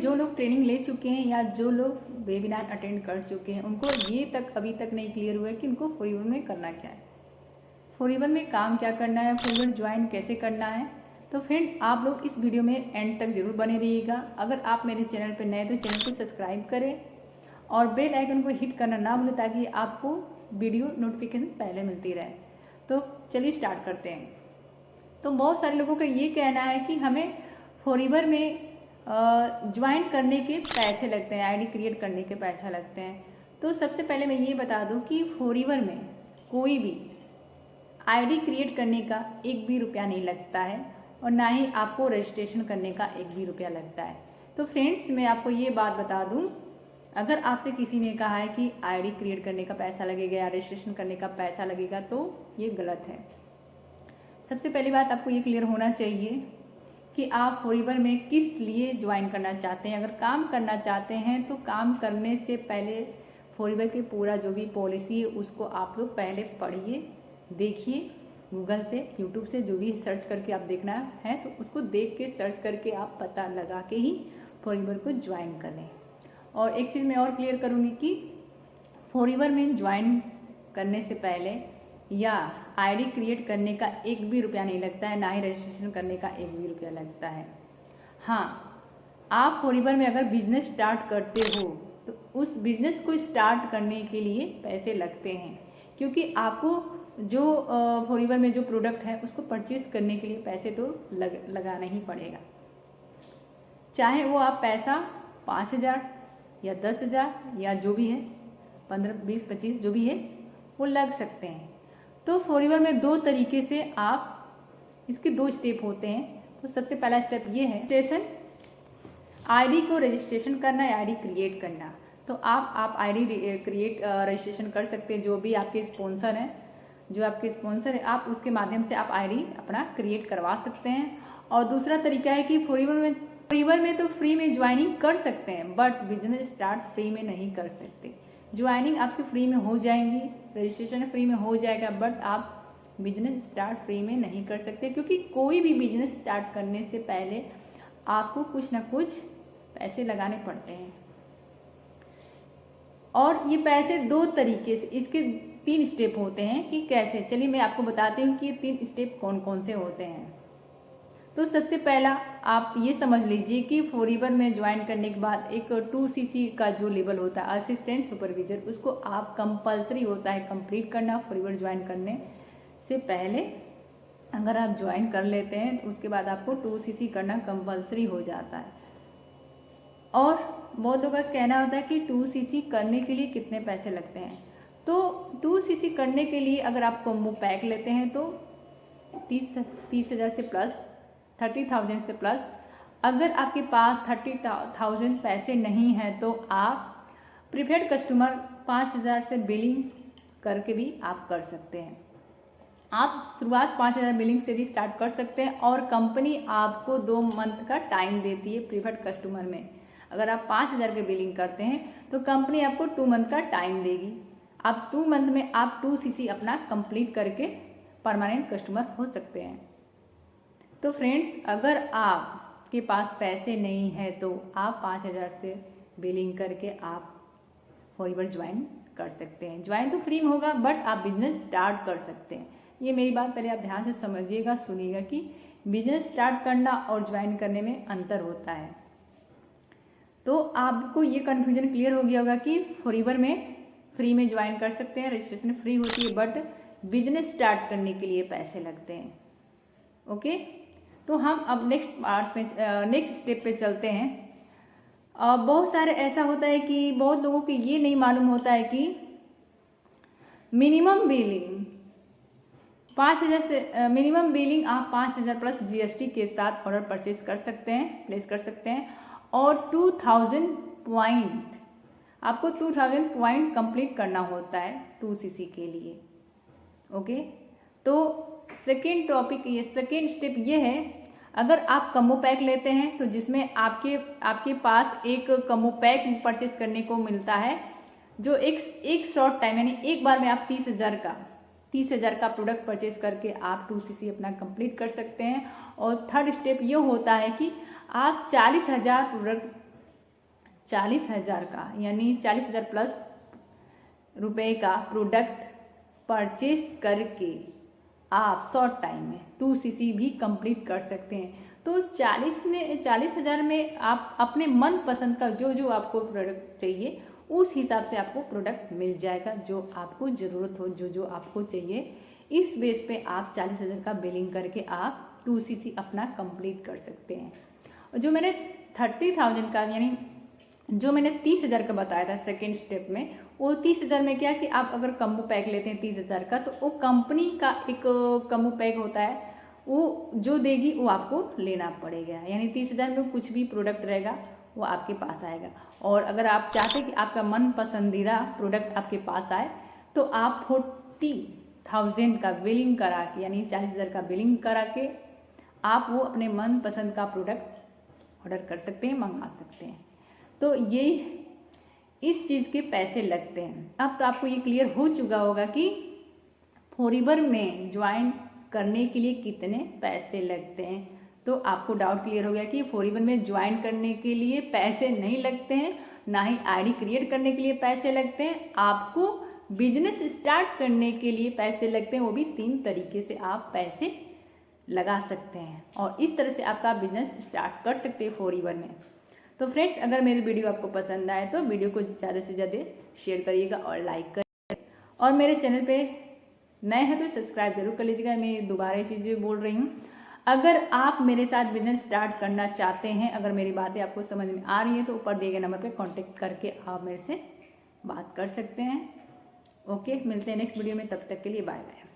जो लोग ट्रेनिंग ले चुके हैं या जो लोग वेबिनार अटेंड कर चुके हैं उनको ये तक अभी तक नहीं क्लियर हुआ है कि उनको फोरईवर में करना क्या है, फोरईवर में काम क्या करना है, फोरईवर ज्वाइन कैसे करना है। तो फ्रेंड आप लोग इस वीडियो में एंड तक जरूर बने रहिएगा। अगर आप मेरे चैनल पर नए तो चैनल को सब्सक्राइब करें और बेल आइकन को हिट करना ना भूलें ताकि आपको वीडियो नोटिफिकेशन पहले मिलती रहे। तो चलिए स्टार्ट करते हैं। तो बहुत सारे लोगों का ये कहना है कि हमें फोरईवर में ज्वाइन करने के पैसे लगते हैं, आईडी क्रिएट करने के पैसा लगते हैं। तो सबसे पहले मैं ये बता दूं कि फोरईवर में कोई भी आईडी क्रिएट करने का एक भी रुपया नहीं लगता है और ना ही आपको रजिस्ट्रेशन करने का एक भी रुपया लगता है। तो फ्रेंड्स मैं आपको ये बात बता दूं, अगर आपसे किसी ने कहा है कि आईडी क्रिएट करने का पैसा लगेगा या रजिस्ट्रेशन करने का पैसा लगेगा तो ये गलत है। सबसे पहली बात आपको ये क्लियर होना चाहिए कि आप फोरईवर में किस लिए ज्वाइन करना चाहते हैं। अगर काम करना चाहते हैं तो काम करने से पहले फोरईवर की पूरा जो भी पॉलिसी है उसको आप लोग पहले पढ़िए, देखिए, गूगल से, यूट्यूब से जो भी सर्च करके आप देखना है तो उसको देख के सर्च करके आप पता लगा के ही फोरईवर को ज्वाइन करें। और एक चीज़ मैं और क्लियर करूँगी कि फोरईवर में ज्वाइन करने से पहले या आईडी क्रिएट करने का एक भी रुपया नहीं लगता है, ना ही रजिस्ट्रेशन करने का एक भी रुपया लगता है। हाँ, आप फोरईवर में अगर बिजनेस स्टार्ट करते हो तो उस बिजनेस को स्टार्ट करने के लिए पैसे लगते हैं, क्योंकि आपको जो फोरईवर में जो प्रोडक्ट है उसको परचेज करने के लिए पैसे तो लगाना ही पड़ेगा। चाहे वो आप पैसा 5,000 या 10,000 या जो भी है 15, 20, 25 जो भी है वो लग सकते हैं। तो फोरईवर में दो तरीके से आप, इसके दो स्टेप होते हैं। तो सबसे पहला स्टेप ये है रजिस्ट्रेशन, आईडी को रजिस्ट्रेशन करना या आईडी क्रिएट करना। तो आप आईडी क्रिएट रजिस्ट्रेशन कर सकते हैं। जो भी आपके स्पॉन्सर हैं, जो आपके स्पॉन्सर है आप उसके माध्यम से आप आईडी अपना क्रिएट करवा सकते हैं। और दूसरा तरीका है कि फोरईवर में तो फ्री में ज्वाइनिंग कर सकते हैं बट बिजनेस स्टार्ट फ्री में नहीं कर सकते। ज्वाइनिंग आपकी फ्री में हो जाएंगी, रजिस्ट्रेशन फ्री में हो जाएगा बट आप बिजनेस स्टार्ट फ्री में नहीं कर सकते, क्योंकि कोई भी बिजनेस स्टार्ट करने से पहले आपको कुछ ना कुछ पैसे लगाने पड़ते हैं। और ये पैसे दो तरीके से, इसके 3 स्टेप होते हैं कि कैसे। चलिए मैं आपको बताती हूँ कि ये 3 स्टेप कौन कौन से होते हैं। तो सबसे पहला आप ये समझ लीजिए कि फोरईवर में ज्वाइन करने के बाद एक 2cc का जो लेवल होता है असिस्टेंट सुपरविजर, उसको आप कंपलसरी होता है कंप्लीट करना फोरईवर ज्वाइन करने से पहले। अगर आप ज्वाइन कर लेते हैं तो उसके बाद आपको 2cc करना कंपलसरी हो जाता है। और बहुत लोगों का कहना होता है कि 2cc करने के लिए कितने पैसे लगते हैं। तो 2cc करने के लिए अगर आप कॉम्बो पैक लेते हैं तो 30,000 से प्लस, 30,000 से प्लस। अगर आपके पास 30,000 पैसे नहीं हैं तो आप प्रीपेड कस्टमर 5,000 से बिलिंग करके भी आप कर सकते हैं। आप शुरुआत 5,000 बिलिंग से भी स्टार्ट कर सकते हैं और कंपनी आपको 2 मंथ का टाइम देती है प्रीपेड कस्टमर में। अगर आप 5,000 के बिलिंग करते हैं तो कंपनी आपको 2 मंथ का टाइम देगी। आप 2 मंथ में आप 2cc अपना कंप्लीट करके परमानेंट कस्टमर हो सकते हैं। तो फ्रेंड्स, अगर आपके पास पैसे नहीं है तो आप 5,000 से बिलिंग करके आप फोरईवर ज्वाइन कर सकते हैं। ज्वाइन तो फ्री में होगा बट आप बिजनेस स्टार्ट कर सकते हैं। ये मेरी बात पहले आप ध्यान से समझिएगा, सुनिएगा कि बिजनेस स्टार्ट करना और ज्वाइन करने में अंतर होता है। तो आपको ये कन्फ्यूजन क्लियर हो गया होगा कि फोरईवर में फ्री में ज्वाइन कर सकते हैं, रजिस्ट्रेशन फ्री होती है बट बिजनेस स्टार्ट करने के लिए पैसे लगते हैं। ओके, तो हम अब नेक्स्ट स्टेप पे चलते हैं। बहुत सारे ऐसा होता है कि बहुत लोगों को ये नहीं मालूम होता है कि मिनिमम बिलिंग 5,000 से मिनिमम बिलिंग आप 5,000 प्लस GST के साथ ऑर्डर परचेज कर सकते हैं, प्लेस कर सकते हैं। और 2,000 पॉइंट, आपको 2,000 पॉइंट कंप्लीट करना होता है 2cc के लिए। ओके, तो सेकेंड स्टेप ये है, अगर आप कम्बो पैक लेते हैं तो जिसमें आपके पास एक कम्बो पैक परचेस करने को मिलता है जो एक शॉर्ट टाइम यानी एक बार में आप 30,000 का प्रोडक्ट परचेज करके आप 2cc अपना कंप्लीट कर सकते हैं। और थर्ड स्टेप ये होता है कि आप 40,000 प्रोडक्ट 40,000 का यानी 40,000 प्लस रुपए का प्रोडक्ट परचेज करके आप शॉर्ट टाइम में 2cc भी कंप्लीट कर सकते हैं। तो 40,000 में आप अपने मन पसंद का जो आपको प्रोडक्ट चाहिए उस हिसाब से आपको प्रोडक्ट मिल जाएगा, जो आपको ज़रूरत हो, जो आपको चाहिए। इस बेस पे आप 40,000 का बिलिंग करके आप 2cc अपना कंप्लीट कर सकते हैं। और जो मैंने 30,000 का यानी जो मैंने 30,000 का बताया था सेकेंड स्टेप में, वो 30,000 में क्या कि आप अगर कम्बो पैक लेते हैं 30,000 का, तो वो कंपनी का एक कम्बो पैक होता है, वो जो देगी वो आपको लेना पड़ेगा। यानी 30,000 में कुछ भी प्रोडक्ट रहेगा वो आपके पास आएगा। और अगर आप चाहते हैं कि आपका मन पसंदीदा प्रोडक्ट आपके पास आए, तो आप 40,000 का बिलिंग करा के यानी 40,000 का बिलिंग करा के आप वो अपने मन पसंद का प्रोडक्ट ऑर्डर कर सकते हैं, मंगा सकते हैं। तो ये इस चीज़ के पैसे लगते हैं। अब तो आपको ये क्लियर हो चुका होगा कि फॉरएवर में ज्वाइन करने के लिए कितने पैसे लगते हैं। तो आपको डाउट क्लियर हो गया कि फॉरएवर में ज्वाइन करने के लिए पैसे नहीं लगते हैं, ना ही आईडी क्रिएट करने के लिए पैसे लगते हैं। आपको बिजनेस स्टार्ट करने के लिए पैसे लगते हैं, वो भी 3 तरीके से आप पैसे लगा सकते हैं और इस तरह से आपका बिजनेस स्टार्ट कर सकते हैं फॉरएवर में। तो फ्रेंड्स, अगर मेरी वीडियो आपको पसंद आए तो वीडियो को ज़्यादा से ज़्यादा शेयर करिएगा और लाइक करिएगा, और मेरे चैनल पे नए हैं तो सब्सक्राइब जरूर कर लीजिएगा। मैं दोबारा ये चीज़ें बोल रही हूँ। अगर आप मेरे साथ बिजनेस स्टार्ट करना चाहते हैं, अगर मेरी बातें आपको समझ में आ रही है, तो ऊपर दिए गए नंबर पे कांटेक्ट करके आप मेरे से बात कर सकते हैं। ओके, मिलते हैं नेक्स्ट वीडियो में, तब तक के लिए बाय बाय।